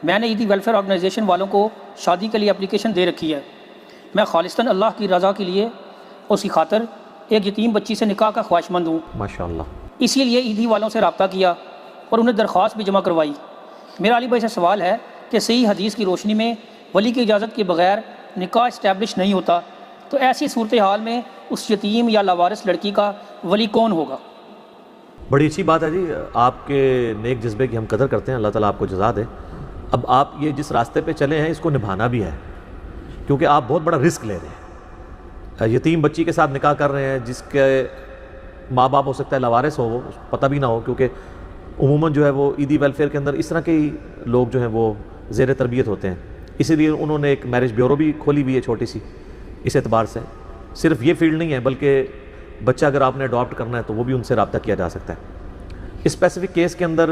میں نے عیدی welfare organization والوں کو شادی کے لیے اپلیکیشن دے رکھی ہے۔ میں خالصتاً اللہ کی رضا کے لیے اس کی خاطر ایک یتیم بچی سے نکاح کا خواہش مند ہوں۔ ماشاءاللہ۔ اسی لیے عیدی والوں سے رابطہ کیا اور انہیں درخواست بھی جمع کروائی۔ میرا علی بھائی سے سوال ہے کہ صحیح حدیث کی روشنی میں ولی کی اجازت کے بغیر نکاح اسٹیبلش نہیں ہوتا، تو ایسی صورتحال میں اس یتیم یا لاوارث لڑکی کا ولی کون ہوگا؟ بڑی اچھی بات ہے جی، آپ کے نیک جذبے کی ہم قدر کرتے ہیں، اللہ تعالیٰ آپ کو جزا دے۔ اب آپ یہ جس راستے پہ چلے ہیں اس کو نبھانا بھی ہے، کیونکہ آپ بہت بڑا رسک لے رہے ہیں۔ یتیم بچی کے ساتھ نکاح کر رہے ہیں جس کے ماں باپ ہو سکتا ہے لاوارث ہو، وہ پتہ بھی نہ ہو، کیونکہ عموماً جو ہے وہ عیدی ویلفیئر کے اندر اس طرح کے ہی لوگ جو ہیں وہ زیر تربیت ہوتے ہیں، اسی لیے انہوں نے ایک میرج بیورو بھی کھولی ہوئی ہے چھوٹی سی۔ اس اعتبار سے صرف یہ فیلڈ نہیں ہے، بلکہ بچہ اگر آپ نے اڈاپٹ کرنا ہے تو وہ بھی ان سے رابطہ کیا جا سکتا ہے۔ اسپیسیفک کیس کے اندر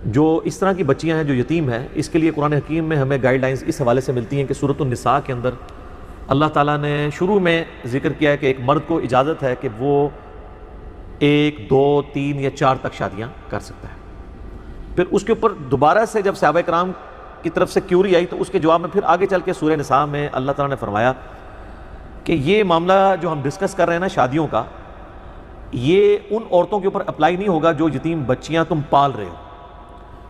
جو اس طرح کی بچیاں ہیں جو یتیم ہیں، اس کے لیے قرآن حکیم میں ہمیں گائیڈ لائنز اس حوالے سے ملتی ہیں کہ سورۃ النساء کے اندر اللہ تعالیٰ نے شروع میں ذکر کیا ہے کہ ایک مرد کو اجازت ہے کہ وہ 1، 2، 3 یا 4 تک شادیاں کر سکتا ہے۔ پھر اس کے اوپر دوبارہ سے جب صحابہ کرام کی طرف سے کیوری آئی تو اس کے جواب میں پھر آگے چل کے سورہ نساء میں اللہ تعالیٰ نے فرمایا کہ یہ معاملہ جو ہم ڈسکس کر رہے ہیں نا شادیوں کا، یہ ان عورتوں کے اوپر اپلائی نہیں ہوگا جو یتیم بچیاں تم پال رہے ہو،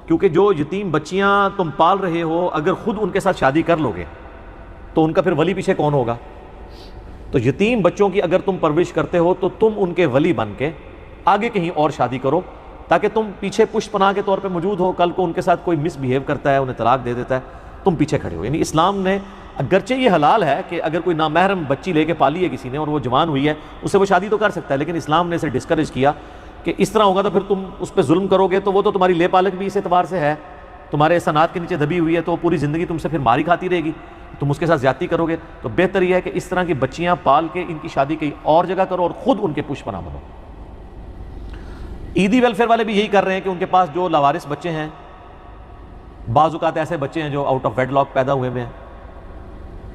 کیونکہ جو یتیم بچیاں تم پال رہے ہو اگر خود ان کے ساتھ شادی کر لو گے تو ان کا پھر ولی پیچھے کون ہوگا؟ تو یتیم بچوں کی اگر تم پرورش کرتے ہو تو تم ان کے ولی بن کے آگے کہیں اور شادی کرو، تاکہ تم پیچھے پشت پناہ کے طور پہ موجود ہو، کل کو ان کے ساتھ کوئی مس بیہیو کرتا ہے، انہیں طلاق دے دیتا ہے، تم پیچھے کھڑے ہو۔ یعنی اسلام نے اگرچہ یہ حلال ہے کہ اگر کوئی نامحرم بچی لے کے پالی ہے کسی نے اور وہ جوان ہوئی ہے، اس سے وہ شادی تو کر سکتا ہے، لیکن اسلام نے اسے ڈسکریج کیا کہ اس طرح ہوگا تو پھر تم اس پہ ظلم کرو گے تو وہ تو تمہاری لے پالک بھی اس اعتبار سے ہے، تمہارے احسانات کے نیچے دبی ہوئی ہے، تو پوری زندگی تم سے پھر ماری کھاتی رہے گی، تم اس کے ساتھ زیادتی کرو گے۔ تو بہتر یہ ہے کہ اس طرح کی بچیاں پال کے ان کی شادی کہیں اور جگہ کرو اور خود ان کے پشت پناہ بنو۔ عیدی ویلفیئر والے بھی یہی کر رہے ہیں کہ ان کے پاس جو لاوارث بچے ہیں، بعض اوقات ایسے بچے ہیں جو آؤٹ آف ویڈ لاک پیدا ہوئے ہیں،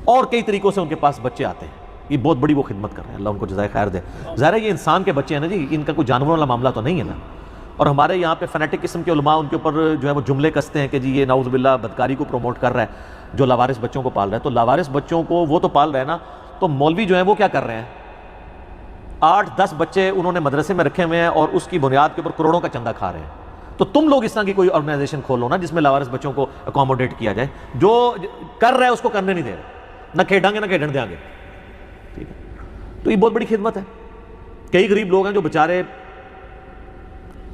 اور کئی طریقوں سے ان کے پاس بچے آتے ہیں، یہ بہت بڑی وہ خدمت کر رہے ہیں، اللہ ان کو جزائے خیر دے۔ ظاہر ہے یہ انسان کے بچے ہیں نا جی، ان کا کوئی جانوروں والا معاملہ تو نہیں ہے نا۔ اور ہمارے یہاں پہ فینیٹک قسم کے علماء ان کے اوپر جو ہے وہ جملے کستے ہیں کہ جی یہ نعوذ باللہ بدکاری کو پروموٹ کر رہا ہے جو لاوارث بچوں کو پال رہا ہے۔ تو لاوارث بچوں کو وہ تو پال رہے ہیں نا، تو مولوی جو ہیں وہ کیا کر رہے ہیں؟ 8-10 بچے انہوں نے مدرسے میں رکھے ہوئے ہیں اور اس کی بنیاد کے اوپر کروڑوں کا چندہ کھا رہے ہیں۔ تو تم لوگ اس طرح کی کوئی آرگنائزیشن کھولو نا جس میں لاوارث بچوں کو اکوموڈیٹ کیا جائے، جو کر رہا ہے اس کو کرنے نہیں دے رہے، نہ کھیڈیں گے نہ کھیڈن دیں گے، ٹھیک ہے؟ تو یہ بہت بڑی خدمت ہے۔ کئی غریب لوگ ہیں جو بیچارے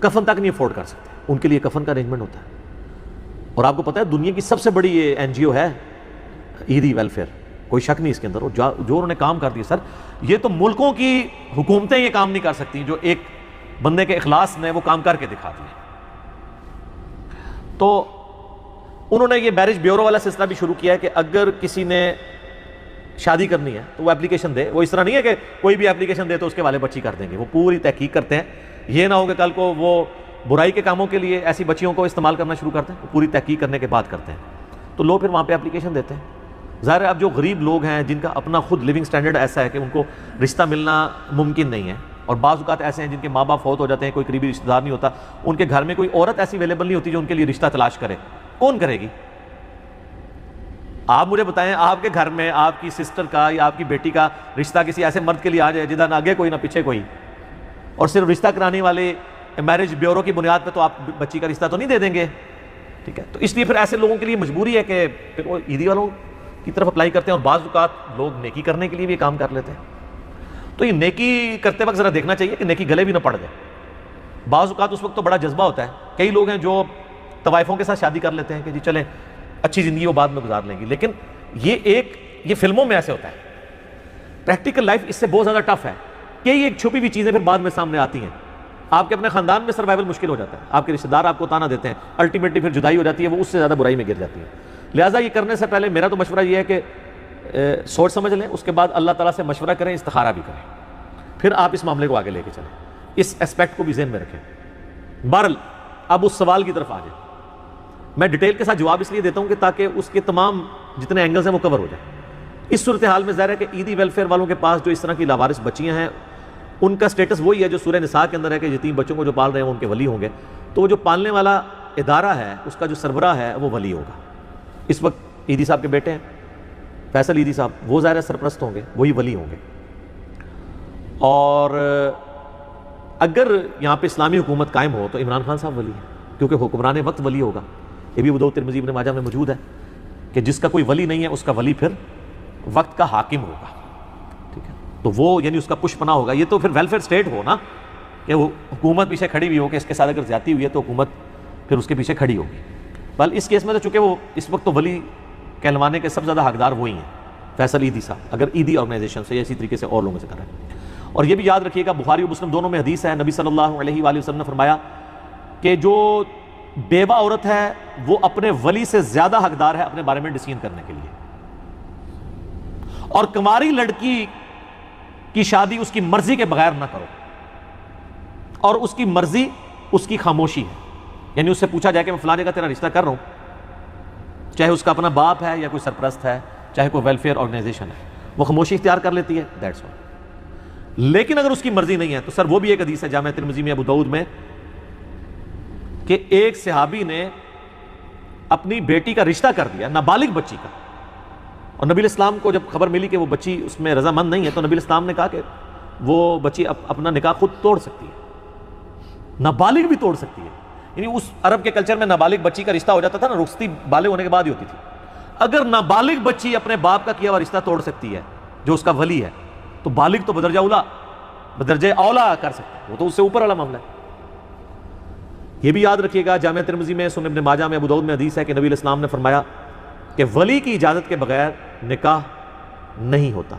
کفن تک نہیں افورڈ کر سکتے، ان کے لیے کفن کا ارینجمنٹ ہوتا ہے۔ اور آپ کو پتہ ہے دنیا کی سب سے بڑی یہ NGO ہے عیدی ویلفیئر، کوئی شک نہیں اس کے اندر، جو انہوں نے کام کر دیا سر، یہ تو ملکوں کی حکومتیں یہ کام نہیں کر سکتی جو ایک بندے کے اخلاص نے وہ کام کر کے دکھا دیا۔ تو انہوں نے یہ میرج بیورو والا سلسلہ بھی شروع کیا ہے کہ اگر کسی نے شادی کرنی ہے تو وہ اپلیکیشن دے۔ وہ اس طرح نہیں ہے کہ کوئی بھی اپلیکیشن دے تو اس کے والے بچی کر دیں گے، وہ پوری تحقیق کرتے ہیں، یہ نہ ہو کہ کل کو وہ برائی کے کاموں کے لیے ایسی بچیوں کو استعمال کرنا شروع کرتے ہیں، وہ پوری تحقیق کرنے کے بعد کرتے ہیں۔ تو لوگ پھر وہاں پہ اپلیکیشن دیتے ہیں۔ ظاہر ہے اب جو غریب لوگ ہیں جن کا اپنا خود لیونگ سٹینڈرڈ ایسا ہے کہ ان کو رشتہ ملنا ممکن نہیں ہے، اور بعض اوقات ایسے ہیں جن کے ماں باپ فوت ہو جاتے ہیں، کوئی قریبی رشتہ دار نہیں ہوتا، ان کے گھر میں کوئی عورت ایسی اویلیبل نہیں ہوتی جو ان کے لیے رشتہ تلاش کرے، کون کرے گی؟ آپ مجھے بتائیں، آپ کے گھر میں آپ کی سسٹر کا یا آپ کی بیٹی کا رشتہ کسی ایسے مرد کے لیے آ جائے جدھر نہ آگے کوئی نہ پیچھے کوئی، اور صرف رشتہ کرانے والے میرج بیورو کی بنیاد پہ تو آپ بچی کا رشتہ تو نہیں دے دیں گے، ٹھیک ہے؟ تو اس لیے پھر ایسے لوگوں کے لیے مجبوری ہے کہ پھر وہ عیدی والوں کی طرف اپلائی کرتے ہیں، اور بعض اوقات لوگ نیکی کرنے کے لیے بھی کام کر لیتے ہیں۔ تو یہ نیکی کرتے وقت ذرا دیکھنا چاہیے کہ نیکی گلے بھی نہ پڑ جائے۔ بعض اوقات اس وقت تو بڑا جذبہ ہوتا ہے، کئی لوگ ہیں جو طوائفوں کے ساتھ شادی کر لیتے ہیں کہ جی چلیں اچھی زندگی وہ بعد میں گزار لیں گی، لیکن یہ فلموں میں ایسے ہوتا ہے، پریکٹیکل لائف اس سے بہت زیادہ ٹف ہے کہ یہ ایک چھپی ہوئی چیزیں پھر بعد میں سامنے آتی ہیں۔ آپ کے اپنے خاندان میں سروائیول مشکل ہو جاتا ہے، آپ کے رشتہ دار آپ کو تانا دیتے ہیں، الٹیمیٹلی پھر جدائی ہو جاتی ہے، وہ اس سے زیادہ برائی میں گر جاتی ہے۔ لہٰذا یہ کرنے سے پہلے میرا تو مشورہ یہ ہے کہ سوچ سمجھ لیں، اس کے بعد اللہ تعالیٰ سے مشورہ کریں، استخارہ بھی کریں، پھر آپ اس معاملے کو آگے لے کے چلیں، اس اسپیکٹ کو بھی ذہن میں رکھیں۔ بہرحال اب اس سوال کی طرف آ جائیں، میں ڈیٹیل کے ساتھ جواب اس لیے دیتا ہوں کہ تاکہ اس کے تمام جتنے اینگلز ہیں وہ کور ہو جائیں۔ اس صورتحال میں ظاہر ہے کہ عیدی ویلفیئر والوں کے پاس جو اس طرح کی لاوارث بچیاں ہیں ان کا سٹیٹس وہی ہے جو سورہ نساء کے اندر ہے کہ یتیم بچوں کو جو پال رہے ہیں وہ ان کے ولی ہوں گے۔ تو وہ جو پالنے والا ادارہ ہے اس کا جو سربراہ ہے وہ ولی ہوگا. اس وقت عیدی صاحب کے بیٹے ہیں فیصل عیدی صاحب, وہ ظاہر سرپرست ہوں گے, وہی ولی ہوں گے. اور اگر یہاں پہ اسلامی حکومت قائم ہو تو عمران خان صاحب ولی ہیں, کیونکہ حکمران وقت ولی ہوگا. یہ بھی ابو داؤد ترمذی ابن ماجہ میں موجود ہے کہ جس کا کوئی ولی نہیں ہے اس کا ولی پھر وقت کا حاکم ہوگا. ٹھیک ہے, تو وہ یعنی اس کا پش پناہ ہوگا. یہ تو پھر ویلفیئر اسٹیٹ ہو نا, کہ وہ حکومت پیچھے کھڑی ہوئی ہو کہ اس کے ساتھ اگر زیادتی ہوئی ہے تو حکومت پھر اس کے پیچھے کھڑی ہوگی. بل اس کیس میں تو چونکہ وہ اس وقت تو ولی کہلوانے کے سب سے زیادہ حقدار وہی ہیں, فیصل عیدی صاحب, اگر عیدی آرگنائزیشن سے یا اسی طریقے سے اور لوگوں سے کر رہے ہیں. اور یہ بھی یاد رکھیے گا, بخاری اور مسلم دونوں میں حدیث ہے, نبی صلی اللہ علیہ وآلہ وسلم نے فرمایا کہ جو بیوہ عورت ہے وہ اپنے ولی سے زیادہ حقدار ہے اپنے بارے میں ڈیسیژن کرنے کے لیے, اور کنواری لڑکی کی شادی اس کی مرضی کے بغیر نہ کرو, اور اس کی مرضی اس کی خاموشی ہے. یعنی اس سے پوچھا جائے کہ میں فلاں جگہ تیرا رشتہ کر رہا ہوں, چاہے اس کا اپنا باپ ہے یا کوئی سرپرست ہے, چاہے کوئی ویلفیئر آرگنائزیشن ہے, وہ خاموشی اختیار کر لیتی ہے, دیٹس آل. لیکن اگر اس کی مرضی نہیں ہے تو سر وہ بھی ایک حدیث ہے جامع ترمذی میں, ابو داؤد میں, کہ ایک صحابی نے اپنی بیٹی کا رشتہ کر دیا, نابالغ بچی کا, اور نبی الاسلام کو جب خبر ملی کہ وہ بچی اس میں رضامند نہیں ہے تو نبی الاسلام نے کہا کہ وہ بچی اپنا نکاح خود توڑ سکتی ہے, نابالغ بھی توڑ سکتی ہے. یعنی اس عرب کے کلچر میں نابالغ بچی کا رشتہ ہو جاتا تھا نا, رخصتی بالغ ہونے کے بعد ہی ہوتی تھی. اگر نابالغ بچی اپنے باپ کا کیا ہوا رشتہ توڑ سکتی ہے جو اس کا ولی ہے, تو بالغ تو بدرجہ اولا کر سکتا ہے, وہ تو اس سے اوپر والا معاملہ ہے. یہ بھی یاد رکھیے گا, جامع ترمذی میں, سنن ابن ماجہ میں, ابو داؤد میں حدیث ہے کہ نبی الاسلام نے فرمایا کہ ولی کی اجازت کے بغیر نکاح نہیں ہوتا.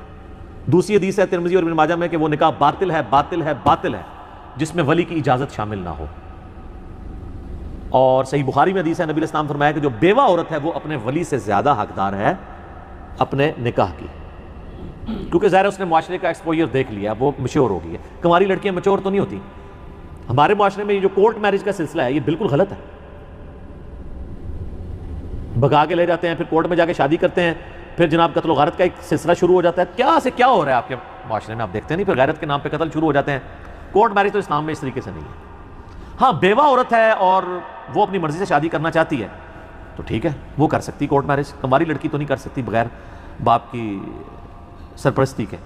دوسری حدیث ہے ترمذی اور ابن ماجہ میں کہ وہ نکاح باطل ہے, باطل ہے, باطل ہے جس میں ولی کی اجازت شامل نہ ہو. اور صحیح بخاری میں حدیث ہے, نبی الاسلام فرمایا کہ جو بیوہ عورت ہے وہ اپنے ولی سے زیادہ حقدار ہے اپنے نکاح کی, کیونکہ ظاہر اس نے معاشرے کا ایکسپوجر دیکھ لیا, وہ میچور ہو گئی ہے. کنواری لڑکیاں میچور تو نہیں ہوتی. ہمارے معاشرے میں یہ جو کورٹ میرج کا سلسلہ ہے یہ بالکل غلط ہے. بھگا کے لے جاتے ہیں, پھر کورٹ میں جا کے شادی کرتے ہیں, پھر جناب قتل و غارت کا ایک سلسلہ شروع ہو جاتا ہے. کیا سے کیا ہو رہا ہے آپ کے معاشرے میں, آپ دیکھتے ہیں نہیں, پھر غیرت کے نام پہ قتل شروع ہو جاتے ہیں. کورٹ میرج تو اسلام میں اس طریقے سے نہیں ہے. ہاں بیوہ عورت ہے اور وہ اپنی مرضی سے شادی کرنا چاہتی ہے تو ٹھیک ہے, وہ کر سکتی کورٹ میرج. کنواری لڑکی تو نہیں کر سکتی بغیر باپ کی سرپرستی کے,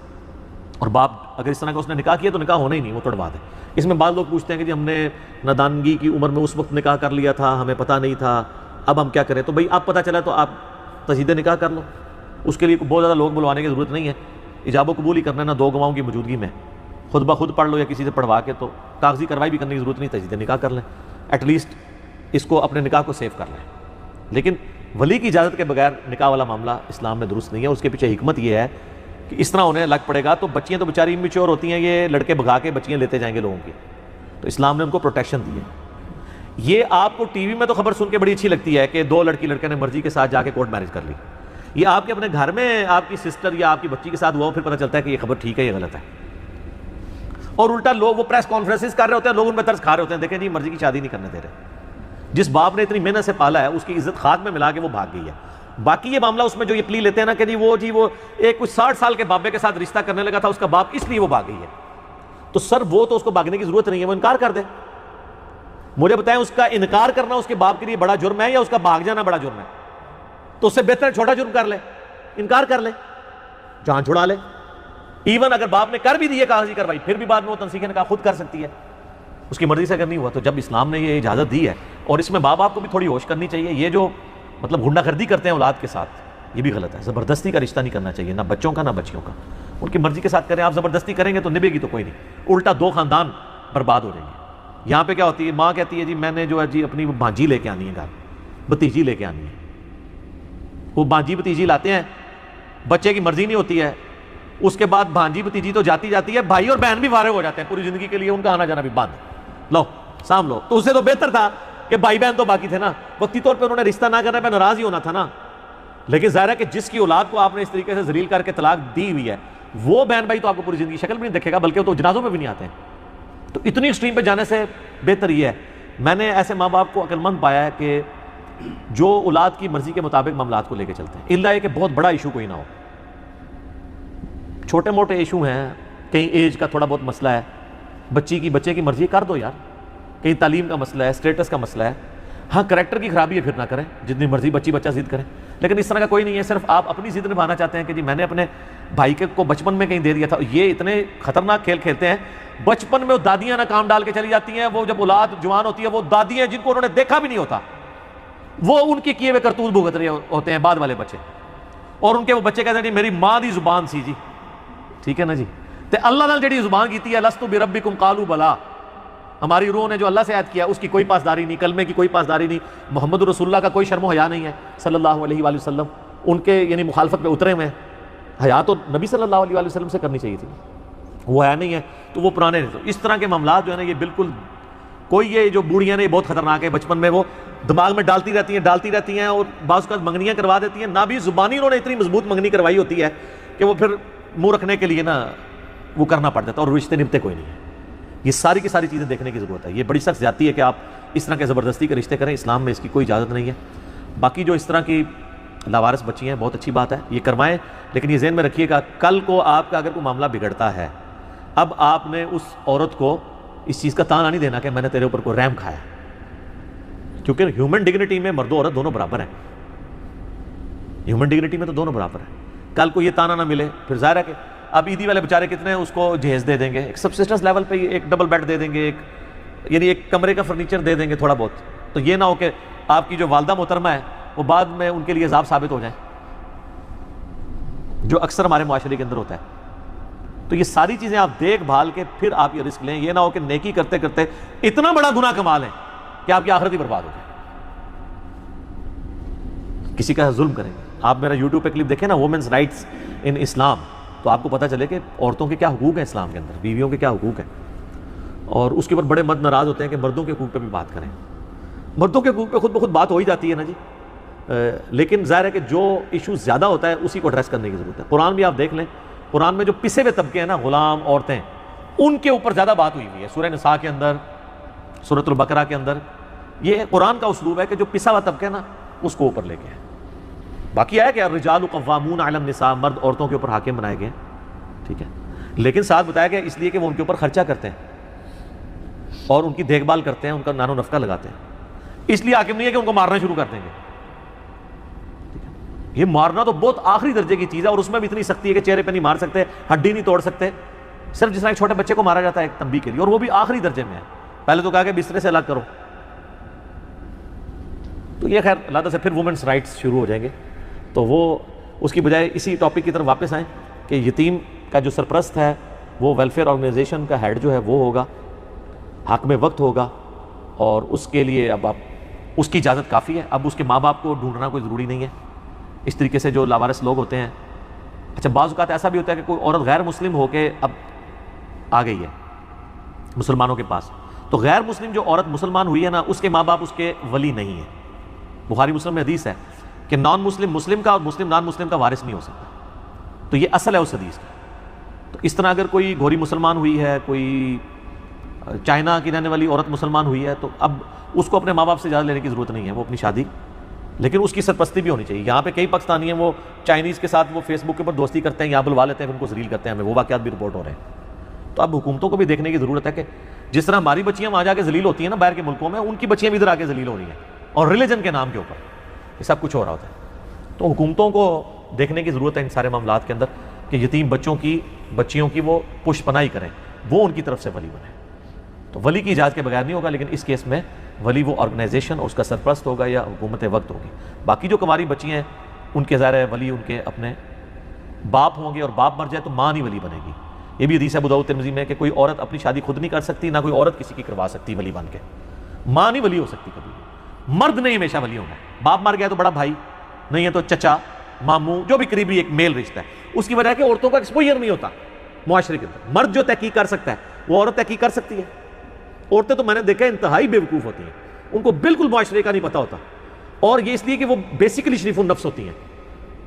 اور باپ اگر اس طرح کا اس نے نکاح کیا تو نکاح ہونا ہی نہیں, وہ توڑوا دے. اس میں بعض لوگ پوچھتے ہیں کہ جی ہم نے نادانگی کی عمر میں اس وقت نکاح کر لیا تھا, ہمیں پتہ نہیں تھا, اب ہم کیا کریں؟ تو بھئی اب پتہ چلا تو آپ تجدید نکاح کر لو, اس کے لیے بہت زیادہ لوگ بلوانے کی ضرورت نہیں ہے. ایجاب و قبول ہی کرنا ہے نا, دو گواہوں کی موجودگی میں خود بخود پڑھ لو یا کسی سے پڑھوا کے, تو کاغذی کارروائی بھی کرنے کی ضرورت نہیں, تجدید نکاح کر لیں, ایٹ لیسٹ اس کو اپنے نکاح کو سیو کر لیں. لیکن ولی کی اجازت کے بغیر نکاح والا معاملہ اسلام میں درست نہیں ہے. اس کے پیچھے حکمت یہ ہے کہ اس طرح انہیں لگ پڑے گا تو بچیاں تو بیچاری میچور ہوتی ہیں, یہ لڑکے بھگا کے بچیاں لیتے جائیں گے لوگوں کی, تو اسلام نے ان کو پروٹیکشن دی ہے. یہ آپ کو ٹی وی میں تو خبر سن کے بڑی اچھی لگتی ہے کہ دو لڑکے نے مرضی کے ساتھ جا کے کورٹ میرج کر لی. یہ آپ کے اپنے گھر میں آپ کی سسٹر یا آپ کی بچی کے ساتھ ہوا, پھر پتہ چلتا ہے کہ یہ خبر ٹھیک ہے, یہ غلط ہے. اور الٹا لوگ وہ پریس کانفرنسز کر رہے ہوتے ہیں, لوگ ان پہ ترس کھا رہے ہوتے ہیں, دیکھیں جی مرضی کی شادی نہیں کرنے دے رہے. جس باپ نے اتنی محنت سے پالا ہے اس کی عزت خاک میں ملا کے وہ بھاگ گئی ہے. باقی یہ معاملہ اس میں جو یہ پلی لیتے ہیں نا کہ جی وہ ایک کچھ 60 سال کے بابے کے ساتھ رشتہ کرنے لگا تھا اس کا باپ, اس لیے وہ بھاگ گئی ہے. تو سر وہ تو اس کو بھاگنے کی ضرورت نہیں ہے, وہ انکار کر دے. مجھے بتائیں اس کا انکار کرنا اس کے باپ کے لیے بڑا جرم ہے یا اس کا بھاگ جانا بڑا جرم ہے؟ تو اس سے بہتر چھوٹا جرم کر لے, انکار کر لے, جان چھڑا لے. ایون اگر باپ نے کر بھی دی کاغذی کارروائی پھر بھی بعد میں وہ تنسیخ نکاح خود کر سکتی ہے, اس کی مرضی سے اگر نہیں ہوا. تو جب اسلام نے یہ اجازت دی ہے, اور اس میں ماں باپ کو بھی تھوڑی ہوش کرنی چاہیے. یہ جو مطلب غنڈہ گردی کرتے ہیں اولاد کے ساتھ, یہ بھی غلط ہے. زبردستی کا رشتہ نہیں کرنا چاہیے, نہ بچوں کا نہ بچیوں کا. ان کی مرضی کے ساتھ کریں. آپ زبردستی کریں گے تو نبھے گی تو کوئی نہیں, الٹا دو خاندان برباد ہو جائیں گے. یہاں پہ کیا ہوتی ہے, ماں کہتی ہے جی میں نے جو ہے جی اپنی بھانجی لے کے آنی ہے گھر, بھتیجی لے کے آنی ہے. وہ بھانجی بھتیجی لاتے ہیں, بچے کی مرضی نہیں ہوتی ہے. اس کے بعد بھانجی بھتیجی تو جاتی ہے, بھائی اور بہن بھی فارغ ہو جاتے ہیں پوری زندگی کے لیے, ان کا آنا جانا بھی بند. لو سام لو. تو اس سے تو بہتر تھا کہ بھائی بہن تو باقی تھے نا, وقتی طور پہ انہوں نے رشتہ نہ کرنے پہ ناراض ہی ہونا تھا نا. لیکن ظاہر ہے کہ جس کی اولاد کو آپ نے اس طریقے سے ذلیل کر کے طلاق دی ہوئی ہے, وہ بہن بھائی تو آپ کو پوری زندگی شکل بھی نہیں دیکھے گا, بلکہ وہ تو جنازوں میں بھی نہیں آتے ہیں. تو اتنی ایکسٹریم پہ جانے سے بہتر یہ ہے. میں نے ایسے ماں باپ کو عقل مند پایا ہے کہ جو اولاد کی مرضی کے مطابق معاملات کو لے کے چلتے ہیں, الا یہ کہ بہت بڑا ایشو کوئی نہ ہو. چھوٹے موٹے ایشو ہیں, کہیں ایج کا تھوڑا بہت مسئلہ ہے, بچے کی مرضی کر دو یار. کہیں تعلیم کا مسئلہ ہے, اسٹیٹس کا مسئلہ ہے, ہاں کریکٹر کی خرابی ہے پھر نہ کریں، جتنی مرضی بچی بچہ ضد کریں، لیکن اس طرح کا کوئی نہیں ہے. صرف آپ اپنی ضد نبھانا چاہتے ہیں کہ جی میں نے اپنے بھائی کو بچپن میں کہیں دے دیا تھا. یہ اتنے خطرناک کھیل کھیلتے ہیں، بچپن میں وہ دادیاں نہ کام ڈال کے چلی جاتی ہیں، وہ جب اولاد جوان ہوتی ہے وہ دادیاں جن کو انہوں نے دیکھا بھی نہیں ہوتا وہ ان کے کیے ہوئے کرتوت بھگت رہے ہوتے ہیں بعد والے بچے، اور ان کے وہ بچے کہتے ہیں جی میری ماں دی زبان سی جی. ٹھیک ہے نا جی. تے اللہ نال جڑی زبان کیتی ہے لستو بربکم قالوا بلا، ہماری روح نے جو اللہ سے عہد کیا اس کی کوئی پاسداری نہیں، کلمے کی کوئی پاسداری نہیں. محمد رسول اللہ کا کوئی شرم و حیا نہیں ہے صلی اللہ علیہ وآلہ وسلم، ان کے یعنی مخالفت پہ اترے ہوئے ہیں. حیا تو نبی صلی اللہ علیہ وآلہ وسلم سے کرنی چاہیے تھی، وہ حیا نہیں ہے تو وہ پرانے. اس طرح کے معاملات جو ہے نا یہ بالکل کوئی، یہ جو بوڑھیاں نے یہ بہت خطرناک ہے، بچپن میں وہ دماغ میں ڈالتی رہتی ہیں اور بعض اوقات منگنیاں کروا دیتی ہیں. نہ بھی زبانی انہوں نے اتنی مضبوط منگنی کروائی ہوتی ہے کہ وہ پھر منہ رکھنے کے لیے نا وہ کرنا پڑ جاتا ہے اور رشتے نبھتے کوئی نہیں ہے. یہ ساری کی ساری چیزیں دیکھنے کی ضرورت ہے. یہ بڑی سخت زیادتی ہے کہ آپ اس طرح کے زبردستی کے رشتے کریں، اسلام میں اس کی کوئی اجازت نہیں ہے. باقی جو اس طرح کی لاوارث بچی ہیں بہت اچھی بات ہے، یہ کروائیں، لیکن یہ ذہن میں رکھیے گا کل کو آپ کا اگر کوئی معاملہ بگڑتا ہے، اب آپ نے اس عورت کو اس چیز کا تانا نہیں دینا کہ میں نے تیرے اوپر کوئی رحم کھایا، کیونکہ ہیومن ڈگنیٹی میں مرد و عورت دونوں برابر ہیں. ہیومن ڈگنیٹی میں تو دونوں برابر ہیں. کل کو یہ تانا نہ ملے پھر ظاہر ہے کہ اب عیدی والے بیچارے کتنے اس کو جہیز دے دیں گے، ایک سبسسٹنس لیول پہ ایک ڈبل بیڈ دے دیں گے، ایک یعنی ایک کمرے کا فرنیچر دے دیں گے تھوڑا بہت. تو یہ نہ ہو کہ آپ کی جو والدہ محترمہ ہے وہ بعد میں ان کے لیے عذاب ثابت ہو جائیں، جو اکثر ہمارے معاشرے کے اندر ہوتا ہے. تو یہ ساری چیزیں آپ دیکھ بھال کے پھر آپ یہ رسک لیں. یہ نہ ہو کہ نیکی کرتے کرتے اتنا بڑا گناہ کما لیں کہ آپ کی آخرت ہی برباد ہو جائے. کسی کا ظلم کریں گے. آپ میرا یوٹیوب پہ کلپ دیکھیں نا وومنز رائٹس ان اسلام، تو آپ کو پتہ چلے کہ عورتوں کے کیا حقوق ہیں اسلام کے اندر، بیویوں کے کیا حقوق ہیں. اور اس کے اوپر بڑے مرد ناراض ہوتے ہیں کہ مردوں کے حقوق پہ بھی بات کریں. مردوں کے حقوق پہ خود بخود بات ہو ہی جاتی ہے نا جی، لیکن ظاہر ہے کہ جو ایشو زیادہ ہوتا ہے اسی کو ایڈریس کرنے کی ضرورت ہے. قرآن بھی آپ دیکھ لیں، قرآن میں جو پسے ہوئے طبقے ہیں نا، غلام، عورتیں، ان کے اوپر زیادہ بات ہوئی ہوئی ہے. سورہ نساء کے اندر، سورۃ البقرہ کے اندر، یہ قرآن کا اسلوب ہے کہ جو پسا ہوا طبقہ ہے نا اس کو اوپر لے کے. باقی ہے کہ الرجال قوامون علی النساء، مرد عورتوں کے اوپر حاکم بنائے گئے، ٹھیک ہے، لیکن ساتھ بتایا گیا اس لیے کہ وہ ان کے اوپر خرچہ کرتے ہیں اور ان کی دیکھ بھال کرتے ہیں، ان کا نانو نفقہ لگاتے ہیں. اس لیے حاکم نہیں ہے کہ ان کو مارنا شروع کر دیں گے. یہ مارنا تو بہت آخری درجے کی چیز ہے، اور اس میں بھی اتنی سختی ہے کہ چہرے پہ نہیں مار سکتے، ہڈی نہیں توڑ سکتے، صرف جس طرح ایک چھوٹے بچے کو مارا جاتا ہے ایک تنبیہ کے لیے، اور وہ بھی آخری درجے میں ہے. پہلے تو کہا کہ بسترے سے الگ کرو. تو یہ خیر اللہ تعالیٰ سے پھر وومنس رائٹس شروع ہو جائیں گے. تو وہ اس کی بجائے اسی ٹاپک کی طرف واپس آئیں کہ یتیم کا جو سرپرست ہے وہ ویلفیئر آرگنائزیشن کا ہیڈ جو ہے وہ ہوگا، حاکم وقت ہوگا، اور اس کے لیے اب آپ اس کی اجازت کافی ہے. اب اس کے ماں باپ کو ڈھونڈنا کوئی ضروری نہیں ہے. اس طریقے سے جو لاوارث لوگ ہوتے ہیں، اچھا بعض اوقات ایسا بھی ہوتا ہے کہ کوئی عورت غیر مسلم ہو کے اب آ گئی ہے مسلمانوں کے پاس، تو غیر مسلم جو عورت مسلمان ہوئی ہے نا اس کے ماں باپ اس کے ولی نہیں ہیں. بخاری مسلم میں حدیث ہے کہ نان مسلم مسلم کا اور مسلم نان مسلم کا وارث نہیں ہو سکتا. تو یہ اصل ہے اس حدیث کا. تو اس طرح اگر کوئی گھوری مسلمان ہوئی ہے، کوئی چائنا کی رہنے والی عورت مسلمان ہوئی ہے، تو اب اس کو اپنے ماں باپ سے اجازت لینے کی ضرورت نہیں ہے، وہ اپنی شادی، لیکن اس کی سرپرستی بھی ہونی چاہیے. یہاں پہ کئی پاکستانی ہیں وہ چائنیز کے ساتھ وہ فیس بک کے اوپر دوستی کرتے ہیں، یہاں بلوا لیتے ہیں، پھر ان کو ذلیل کرتے ہیں، ہمیں وہ واقعات بھی رپورٹ ہو رہے ہیں. تو اب حکومتوں کو بھی دیکھنے کی ضرورت ہے کہ جس طرح ہماری بچیاں وہاں جا کے ذلیل ہوتی ہیں نا باہر کے ملکوں میں، ان کی بچیاں بھی ادھر آ کے ذلیل ہو رہی ہیں، اور ریلیجن کے نام کے اوپر یہ سب کچھ ہو رہا ہوتا ہے. تو حکومتوں کو دیکھنے کی ضرورت ہے ان سارے معاملات کے اندر کہ یتیم بچیوں کی وہ پشت پناہی کریں، وہ ان کی طرف سے ولی بنیں. تو ولی کی اجازت کے بغیر نہیں ہوگا، لیکن اس کیس میں ولی وہ آرگنائزیشن اور اس کا سرپرست ہوگا یا حکومت وقت ہوگی. باقی جو کنواری بچیاں ہیں ان کے ظاہر ہے ولی ان کے اپنے باپ ہوں گے، اور باپ مر جائے تو ماں نہیں ولی بنے گی. یہ بھی حدیث ابو داؤد ترمذی میں کہ کوئی عورت اپنی شادی خود نہیں کر سکتی، نہ کوئی عورت کسی کی کروا سکتی ولی بن کے. ماں نہیں ولی ہو سکتی کبھی، مرد نہیں ہمیشہ ولی ہونا ہے. باپ مر گیا تو بڑا بھائی، نہیں ہے تو چچا، ماموں، جو بھی قریبی ایک میل رشتہ ہے. اس کی وجہ ہے کہ عورتوں کا ایکسپوجر نہیں ہوتا معاشرے کے اندر. مرد جو تحقیق کر سکتا ہے وہ عورت تحقیق کر سکتی ہے. عورتیں تو میں نے دیکھا انتہائی بے وقوف ہوتی ہیں، ان کو بالکل معاشرے کا نہیں پتہ ہوتا، اور یہ اس لیے کہ وہ بیسیکلی شریف النفس ہوتی ہیں،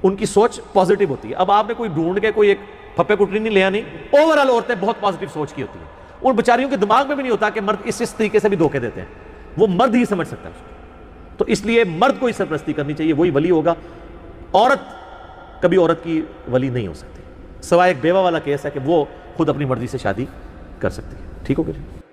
ان کی سوچ پازیٹیو ہوتی ہے. اب آپ نے کوئی ڈھونڈ کے کوئی ایک پھپے کٹری نہیں لے آنی، اوورآل عورتیں بہت پازیٹیو سوچ کی ہوتی ہیں. ان بیچاریوں کے دماغ میں بھی نہیں ہوتا کہ مرد اس طریقے سے بھی دھوکے دیتے ہیں، وہ مرد ہی سمجھ سکتا ہے اس کو. تو اس لیے مرد کو ہی سرپرستی کرنی چاہیے، وہی ولی ہوگا. عورت کبھی عورت کی ولی نہیں ہو سکتی، سوائے ایک بیوہ والا کیس ہے کہ وہ خود اپنی مرضی سے شادی کر سکتی ہے. ٹھیک ہو گیا جی.